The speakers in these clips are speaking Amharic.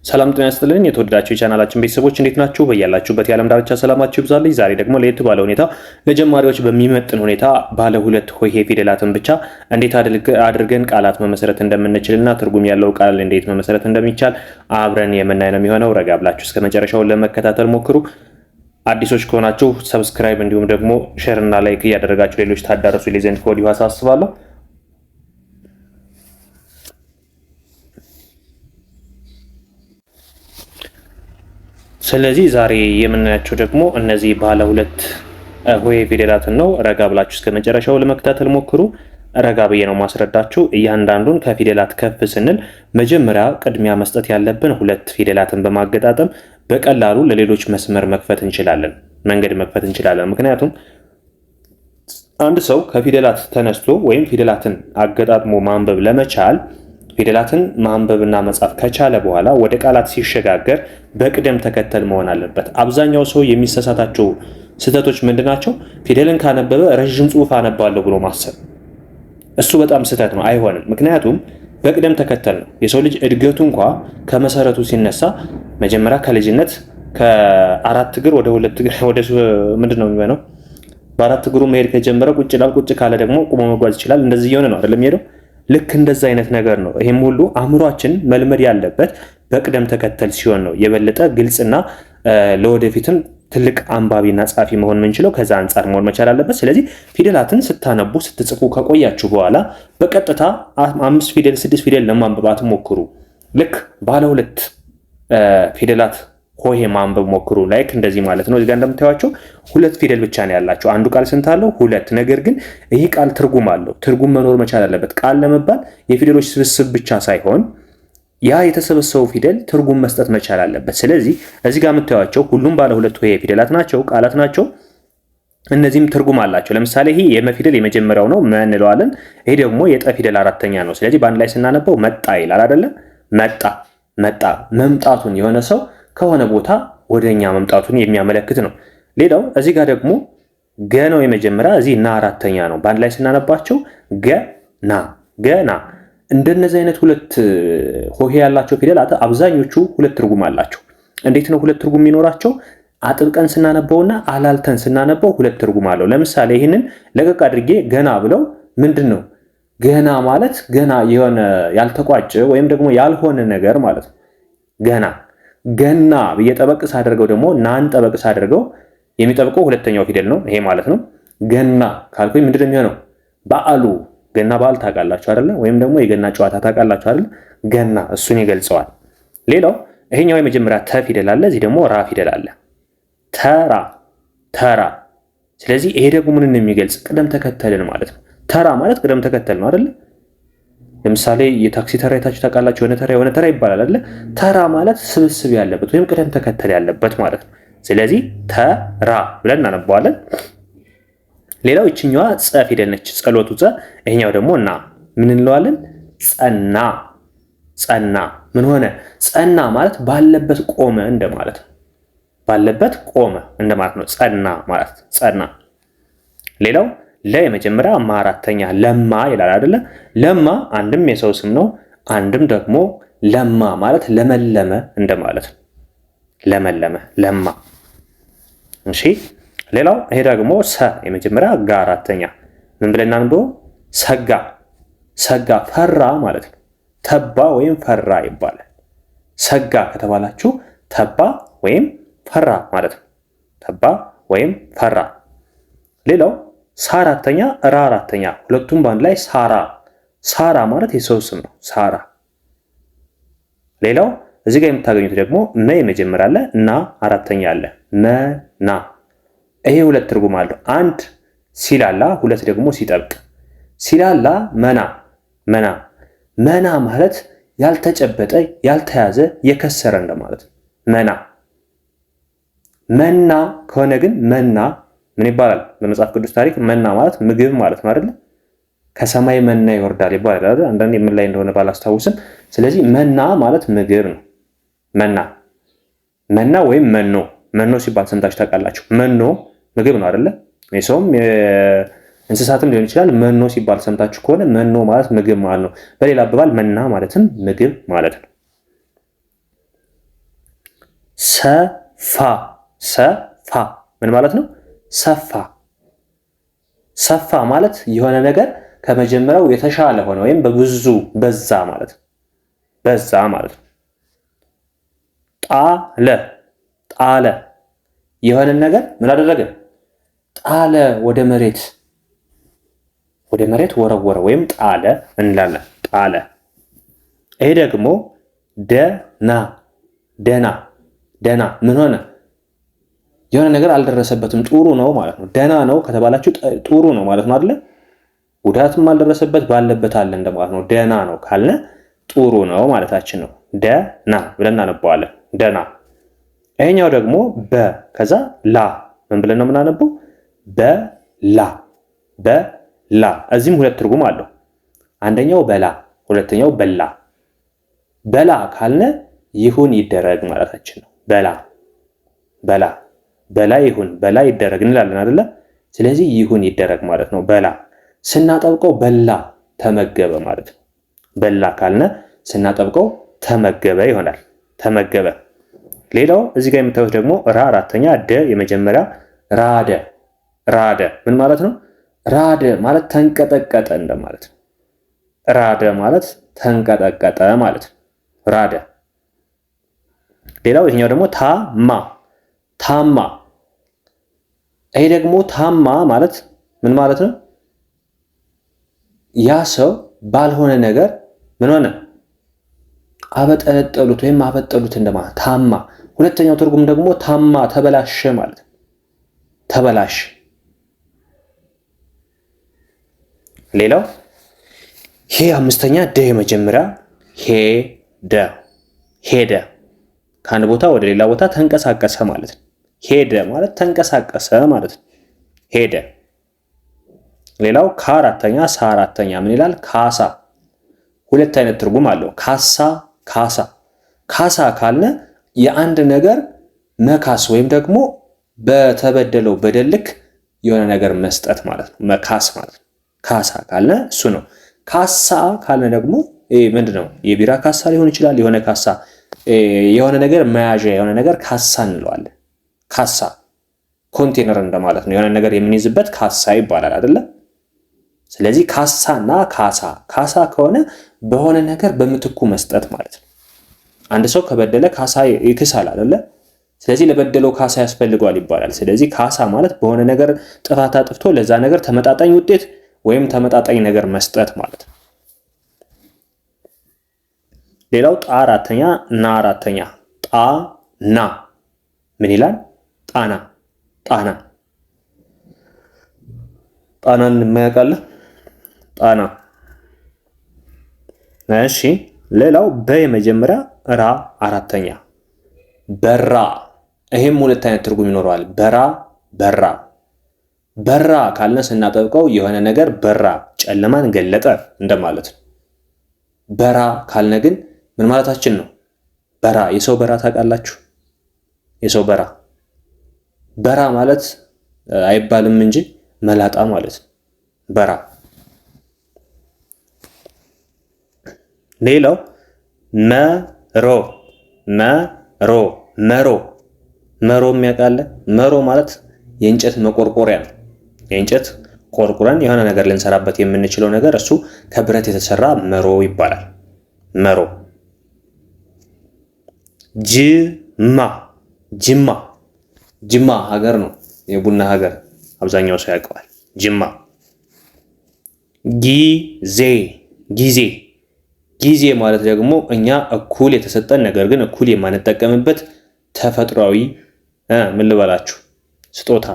ሰላም ጤና ይስጥልኝ የተወደዳችሁ የቻናላችን ቤተሰቦች እንዴት ናችሁ? በያላችሁበት የዓለም ዳርቻ ሰላማችሁ ይብዛልኝ። ዛሬ ደግሞ ለየት ባለ ሁኔታ ለጀማሪዎች በሚመጥን ሁኔታ ባለ ሁለት ሆሄ ፊደላትን ብቻ እንዴት አድርገን ቃላት መመስረት እንደምንችልና ትርጉም ያለው ቃል እንዴት መመስረት እንደሚቻል አብረን የምናይ ነው የሚሆነው። ረጋ ብላችሁ እስከ መጨረሻው ለመከታተል ሞክሩ። አዲሶች ከሆናችሁ ሰብስክራይብ እንዲሁም ደግሞ ሼር እና ላይክ እያደረጋችሁ ሌሎች ታዳረሱ ዘንድ ከወዲሁ አሳስባለሁ። ስለዚህ ዛሬ የምናያቸው ደግሞ እነዚህ ባለ ሁለት ሆሄ ፊደላትን ነው። ረጋ ብላችሁ እስከ መጨረሻው ለመከታተል ሞክሩ። ረጋ ብዬ ነው ማስረዳችሁ። እያንዳንዱን ከፊደላት ከፍ ስንል መጀመሪያ ቅድሚያ መስጠት ያለብን ሁለት ፊደላትን በማገጣጠም በቀላሉ ለሌሎች መስመር መክፈት እንችላለን፣ መንገድ መክፈት እንችላለን። ምክንያቱም አንድ ሰው ከፊደላት ተነስቶ ወይም ፊደላትን አገጣጥሞ ማንበብ ለመቻል ፊደላትን ማንበብና መጻፍ ከቻለ በኋላ ወደ ቃላት ሲሸጋገር በቅደም ተከተል መሆን አለበት። አብዛኛው ሰው የሚሳሳታቸው ስህተቶች ምንድናቸው? ፊደልን ካነበበ ረዥም ጽሑፍ አነባለሁ ብሎ ማሰብ። እሱ በጣም ስህተት ነው፣ አይሆንም። ምክንያቱም በቅደም ተከተል ነው። የሰው ልጅ እድገቱ እንኳ ከመሰረቱ ሲነሳ መጀመሪያ ከልጅነት ከአራት እግር ወደ ሁለት እግር ወደ ምንድን ነው የሚሆነው? በአራት እግሩ መሄድ ከጀመረ ቁጭ ይላል። ቁጭ ካለ ደግሞ ቁሞ መጓዝ ይችላል። እንደዚህ እየሆነ ነው አይደለም የሚሄደው? ልክ እንደዛ አይነት ነገር ነው። ይሄም ሁሉ አእምሯችን መልመድ ያለበት በቅደም ተከተል ሲሆን ነው የበለጠ ግልጽና ለወደፊትም ትልቅ አንባቢና ጻፊ መሆን የምንችለው ከዛ አንጻር መሆን መቻል አለበት። ስለዚህ ፊደላትን ስታነቡ ስትጽፉ ከቆያችሁ በኋላ በቀጥታ 5 ፊደል 6 ፊደል ለማንበብ አትሞክሩ። ልክ ባለ ሁለት ፊደላት ሆሄ ማንበብ ሞክሩ። ላይክ እንደዚህ ማለት ነው። እዚህ ጋር እንደምታዩቸው ሁለት ፊደል ብቻ ነው ያላቸው። አንዱ ቃል ስንት አለው? ሁለት። ነገር ግን ይህ ቃል ትርጉም አለው። ትርጉም መኖር መቻል አለበት። ቃል ለመባል የፊደሎች ስብስብ ብቻ ሳይሆን ያ የተሰበሰበው ፊደል ትርጉም መስጠት መቻል አለበት። ስለዚህ እዚህ ጋር የምታዩቸው ሁሉም ባለ ሁለት ሆሄ ፊደላት ናቸው፣ ቃላት ናቸው። እነዚህም ትርጉም አላቸው። ለምሳሌ ይሄ የመ ፊደል የመጀመሪያው ነው፣ መ እንለዋለን። ይሄ ደግሞ የጠ ፊደል አራተኛ ነው። ስለዚህ በአንድ ላይ ስናነበው መጣ ይላል አይደለም? መጣ መጣ፣ መምጣቱን የሆነ ሰው ከሆነ ቦታ ወደኛ መምጣቱን የሚያመለክት ነው። ሌላው እዚህ ጋር ደግሞ ገ ነው የመጀመሪያ፣ እዚህ ና አራተኛ ነው። በአንድ ላይ ስናነባቸው ገና ገና። እንደነዚህ አይነት ሁለት ሆሄ ያላቸው ፊደላት አብዛኞቹ ሁለት ትርጉም አላቸው። እንዴት ነው ሁለት ትርጉም የሚኖራቸው? አጥብቀን ስናነበውና አላልተን ስናነበው ሁለት ትርጉም አለው። ለምሳሌ ይህንን ለቀቅ አድርጌ ገና ብለው ምንድን ነው? ገና ማለት ገና የሆነ ያልተቋጨ ወይም ደግሞ ያልሆነ ነገር ማለት ነው። ገና ገና ብዬ ጠበቅ ሳደርገው ደግሞ ናን ጠበቅ ሳደርገው የሚጠብቀው ሁለተኛው ፊደል ነው። ይሄ ማለት ነው። ገና ካልኩኝ ምንድን ነው የሚሆነው? በዓሉ ገና በዓል ታውቃላችሁ አይደለ? ወይም ደግሞ የገና ጨዋታ ታውቃላችሁ አይደለ? ገና እሱን ይገልጸዋል። ሌላው ይሄኛው የመጀመሪያ ተ ፊደል አለ፣ እዚህ ደግሞ ራ ፊደል አለ። ተራ ተራ። ስለዚህ ይሄ ደግሞ ምንን የሚገልጽ? ቅደም ተከተልን ማለት ነው። ተራ ማለት ቅደም ተከተል ነው አይደለ? ለምሳሌ የታክሲ ተራ የታችሁ ታውቃላችሁ። የሆነ ተራ ይባላል አይደለ? ተራ ማለት ስብስብ ያለበት ወይም ቅደም ተከተል ያለበት ማለት ነው። ስለዚህ ተራ ብለን እናነባዋለን። ሌላው እችኛዋ ጸ ፊደል ነች፣ ጸሎቱ ጸ። ይሄኛው ደግሞ ና ምን እንለዋለን? ጸና ጸና። ምን ሆነ? ጸና ማለት ባለበት ቆመ እንደማለት ነው። ባለበት ቆመ እንደማለት ነው ጸና ማለት ጸና። ሌላው ለ የመጀመሪያ ማ አራተኛ ለማ ይላል አይደለ? ለማ አንድም የሰው ስም ነው፣ አንድም ደግሞ ለማ ማለት ለመለመ እንደማለት ነው። ለመለመ ለማ። እሺ ሌላው ይሄ ደግሞ ሰ የመጀመሪያ ጋ አራተኛ ምን ብለን እናንብበው? ሰጋ ሰጋ ፈራ ማለት ነው። ተባ ወይም ፈራ ይባላል። ሰጋ ከተባላችሁ ተባ ወይም ፈራ ማለት ነው። ተባ ወይም ፈራ። ሌላው ሳ አራተኛ ራ አራተኛ ሁለቱም በአንድ ላይ ሳራ። ሳራ ማለት የሰው ስም ነው። ሳራ። ሌላው እዚህ ጋር የምታገኙት ደግሞ መ የመጀመሪያ አለ፣ እና አራተኛ አለ። መና። ይሄ ሁለት ትርጉም አለው። አንድ ሲላላ፣ ሁለት ደግሞ ሲጠብቅ። ሲላላ መና መና። መና ማለት ያልተጨበጠ ያልተያዘ የከሰረ እንደማለት ነው። መና። መና ከሆነ ግን መና ምን ይባላል? በመጽሐፍ ቅዱስ ታሪክ መና ማለት ምግብ ማለት ነው አይደል? ከሰማይ መና ይወርዳል ይባላል አይደል? አንዳንዴ ምን ላይ እንደሆነ ባላስታውስም፣ ስለዚህ መና ማለት ምግብ ነው። መና መና ወይም መኖ። መኖ ሲባል ሰምታችሁ ታውቃላችሁ? መኖ ምግብ ነው አይደል? የሰውም እንስሳትም ሊሆን ይችላል። መኖ ሲባል ሰምታችሁ ከሆነ መኖ ማለት ምግብ ማለት ነው። በሌላ አባባል መና ማለትም ምግብ ማለት ነው። ሰፋ ሰፋ ምን ማለት ነው? ሰፋ ሰፋ ማለት የሆነ ነገር ከመጀመሪያው የተሻለ ሆነ ወይም በብዙ በዛ ማለት ነው። በዛ ማለት ነው። ጣለ ጣለ የሆነ ነገር ምን አደረገ? ጣለ ወደ መሬት ወረወረ ወይም ጣለ እንላለን። ጣለ። ይሄ ደግሞ ደና ደና ደና ምን ሆነ? የሆነ ነገር አልደረሰበትም ጥሩ ነው ማለት ነው። ደና ነው ከተባላችሁ ጥሩ ነው ማለት ነው አይደለ? ጉዳትም አልደረሰበት ባለበት አለ እንደማለት ነው። ደና ነው ካልነ ጥሩ ነው ማለታችን ነው። ደና ብለን እናነባዋለን። ደና። ይሄኛው ደግሞ በ ከዛ ላ ምን ብለን ነው የምናነበው? በላ በላ። እዚህም ሁለት ትርጉም አለው። አንደኛው በላ፣ ሁለተኛው በላ። በላ ካልነ ይሁን ይደረግ ማለታችን ነው። በላ በላ በላ ይሁን በላ ይደረግ እንላለን አይደለ? ስለዚህ ይሁን ይደረግ ማለት ነው። በላ ስናጠብቀው በላ ተመገበ ማለት ነው። በላ ካልነ ስናጠብቀው ተመገበ ይሆናል። ተመገበ። ሌላው እዚህ ጋር የምታዩት ደግሞ ራ አራተኛ፣ ደ የመጀመሪያ፣ ራደ ራደ ምን ማለት ነው? ራደ ማለት ተንቀጠቀጠ እንደማለት ነው። ራደ ማለት ተንቀጠቀጠ ማለት ነው። ራደ። ሌላው ይሄኛው ደግሞ ታማ ታማ። ይሄ ደግሞ ታማ ማለት ምን ማለት ነው? ያ ሰው ባልሆነ ነገር ምን ሆነ? አበጠለጠሉት ወይም አበጠሉት እንደማለት ታማ። ሁለተኛው ትርጉም ደግሞ ታማ ተበላሸ ማለት ነው። ተበላሸ። ሌላው ሄ አምስተኛ፣ ደ የመጀመሪያ፣ ሄደ ሄደ ከአንድ ቦታ ወደ ሌላ ቦታ ተንቀሳቀሰ ማለት ነው። ሄደ ማለት ተንቀሳቀሰ ማለት ነው። ሄደ። ሌላው ከአራተኛ፣ ሳ አራተኛ ምን ይላል? ካሳ። ሁለት አይነት ትርጉም አለው። ካሳ ካሳ። ካሳ ካልነ የአንድ ነገር መካስ ወይም ደግሞ በተበደለው በደል ልክ የሆነ ነገር መስጠት ማለት ነው። መካስ ማለት ነው። ካሳ ካልነ እሱ ነው። ካሳ ካልነ ደግሞ ምንድነው? የቢራ ካሳ ሊሆን ይችላል። የሆነ ካሳ የሆነ ነገር መያዣ የሆነ ነገር ካሳ እንለዋለን። ካሳ ኮንቴነር እንደማለት ነው። የሆነ ነገር የምንይዝበት ካሳ ይባላል አይደለ? ስለዚህ ካሳና ካሳ። ካሳ ከሆነ በሆነ ነገር በምትኩ መስጠት ማለት ነው። አንድ ሰው ከበደለ ካሳ ይክሳል አይደለ? ስለዚህ ለበደለው ካሳ ያስፈልገዋል ይባላል። ስለዚህ ካሳ ማለት በሆነ ነገር ጥፋት አጥፍቶ ለዛ ነገር ተመጣጣኝ ውጤት ወይም ተመጣጣኝ ነገር መስጠት ማለት ነው። ሌላው ጣ አራተኛ፣ ና አራተኛ። ጣና ምን ይላል? ጣና ጣና። ጣናን የማያውቃለ? ጣና። እሺ ሌላው በ የመጀመሪያ፣ ራ አራተኛ፣ በራ። ይሄም ሁለት አይነት ትርጉም ይኖረዋል። በራ በራ። በራ ካልነ ስናጠብቀው የሆነ ነገር በራ ጨለማን ገለጠ እንደማለት ነው። በራ ካልነ ግን ምን ማለታችን ነው? በራ የሰው በራ ታውቃላችሁ? የሰው በራ በራ ማለት አይባልም እንጂ መላጣ ማለት ነው። በራ። ሌላው መሮ መሮ መሮ መሮ የሚያውቃለ? መሮ ማለት የእንጨት መቆርቆሪያ ነው። የእንጨት ቆርቁረን የሆነ ነገር ልንሰራበት የምንችለው ነገር እሱ ከብረት የተሰራ መሮ ይባላል። መሮ። ጅማ ጅማ ጅማ ሀገር ነው፣ የቡና ሀገር፣ አብዛኛው ሰው ያውቀዋል። ጅማ። ጊዜ ጊዜ ጊዜ ማለት ደግሞ እኛ እኩል የተሰጠን ነገር ግን እኩል የማንጠቀምበት ተፈጥሯዊ ምን ልበላችሁ ስጦታ፣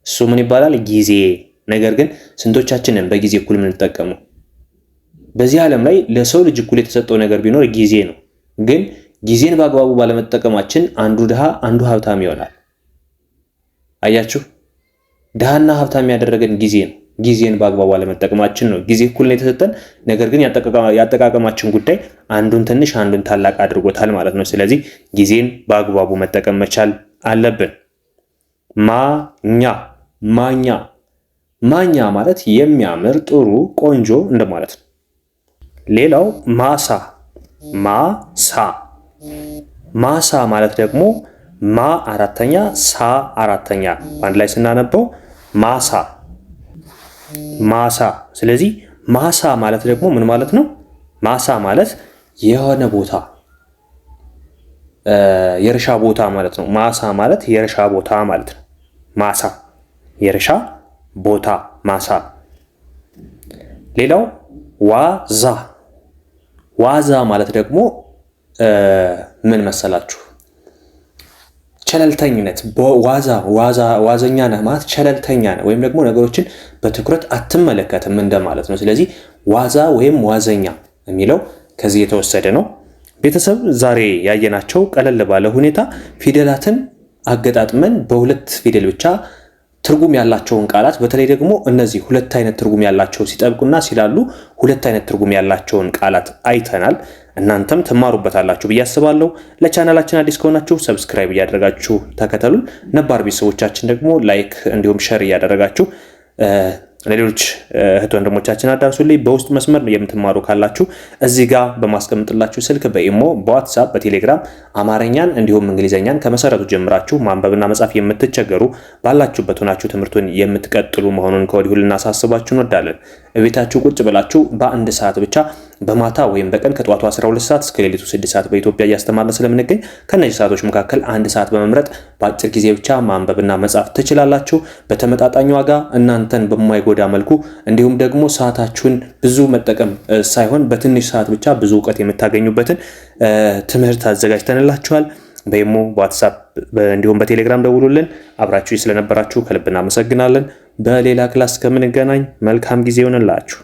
እሱ ምን ይባላል? ጊዜ። ነገር ግን ስንቶቻችንን በጊዜ እኩል የምንጠቀመው? በዚህ ዓለም ላይ ለሰው ልጅ እኩል የተሰጠው ነገር ቢኖር ጊዜ ነው። ግን ጊዜን በአግባቡ ባለመጠቀማችን አንዱ ድሃ አንዱ ሀብታም ይሆናል። አያችሁ፣ ድሃና ሀብታም ያደረገን ጊዜ ነው። ጊዜን በአግባቡ ባለመጠቀማችን ነው። ጊዜ እኩል ነው የተሰጠን፣ ነገር ግን ያጠቃቀማችን ጉዳይ አንዱን ትንሽ አንዱን ታላቅ አድርጎታል ማለት ነው። ስለዚህ ጊዜን በአግባቡ መጠቀም መቻል አለብን። ማኛ ማኛ ማኛ ማለት የሚያምር ጥሩ ቆንጆ እንደማለት ነው። ሌላው ማሳ ማሳ ማሳ ማለት ደግሞ ማ አራተኛ ሳ አራተኛ በአንድ ላይ ስናነበው ማሳ ማሳ። ስለዚህ ማሳ ማለት ደግሞ ምን ማለት ነው? ማሳ ማለት የሆነ ቦታ የእርሻ ቦታ ማለት ነው። ማሳ ማለት የእርሻ ቦታ ማለት ነው። ማሳ የእርሻ ቦታ ማሳ። ሌላው ዋዛ ዋዛ ማለት ደግሞ ምን መሰላችሁ? ቸለልተኝነት። ዋዘኛ ነህ ማለት ቸለልተኛ ነህ ወይም ደግሞ ነገሮችን በትኩረት አትመለከትም እንደማለት ነው። ስለዚህ ዋዛ ወይም ዋዘኛ የሚለው ከዚህ የተወሰደ ነው። ቤተሰብ ዛሬ ያየናቸው ቀለል ባለ ሁኔታ ፊደላትን አገጣጥመን በሁለት ፊደል ብቻ ትርጉም ያላቸውን ቃላት በተለይ ደግሞ እነዚህ ሁለት አይነት ትርጉም ያላቸው ሲጠብቁና ሲላሉ ሁለት አይነት ትርጉም ያላቸውን ቃላት አይተናል። እናንተም ትማሩበታላችሁ ብዬ አስባለሁ። ለቻናላችን አዲስ ከሆናችሁ ሰብስክራይብ እያደረጋችሁ ተከተሉን። ነባር ቤተሰቦቻችን ደግሞ ላይክ እንዲሁም ሸር እያደረጋችሁ ለሌሎች እህት ወንድሞቻችን አዳርሱልኝ። በውስጥ መስመር የምትማሩ ካላችሁ እዚህ ጋር በማስቀምጥላችሁ ስልክ በኢሞ፣ በዋትሳፕ፣ በቴሌግራም አማርኛን እንዲሁም እንግሊዘኛን ከመሰረቱ ጀምራችሁ ማንበብና መጻፍ የምትቸገሩ ባላችሁበት ሆናችሁ ትምህርቱን የምትቀጥሉ መሆኑን ከወዲሁ ልናሳስባችሁ እንወዳለን። እቤታችሁ ቁጭ ብላችሁ በአንድ ሰዓት ብቻ በማታ ወይም በቀን ከጠዋቱ 12 ሰዓት እስከ ሌሊቱ 6 ሰዓት በኢትዮጵያ እያስተማርን ስለምንገኝ ከነዚህ ሰዓቶች መካከል አንድ ሰዓት በመምረጥ በአጭር ጊዜ ብቻ ማንበብና መጻፍ ትችላላችሁ። በተመጣጣኝ ዋጋ እናንተን በማይጎዳ መልኩ እንዲሁም ደግሞ ሰዓታችሁን ብዙ መጠቀም ሳይሆን በትንሽ ሰዓት ብቻ ብዙ እውቀት የምታገኙበትን ትምህርት አዘጋጅተንላችኋል። በኢሞ፣ በዋትሳፕ እንዲሁም በቴሌግራም ደውሉልን። አብራችሁ ስለነበራችሁ ከልብ እናመሰግናለን። በሌላ ክላስ ከምንገናኝ መልካም ጊዜ ይሆንላችሁ።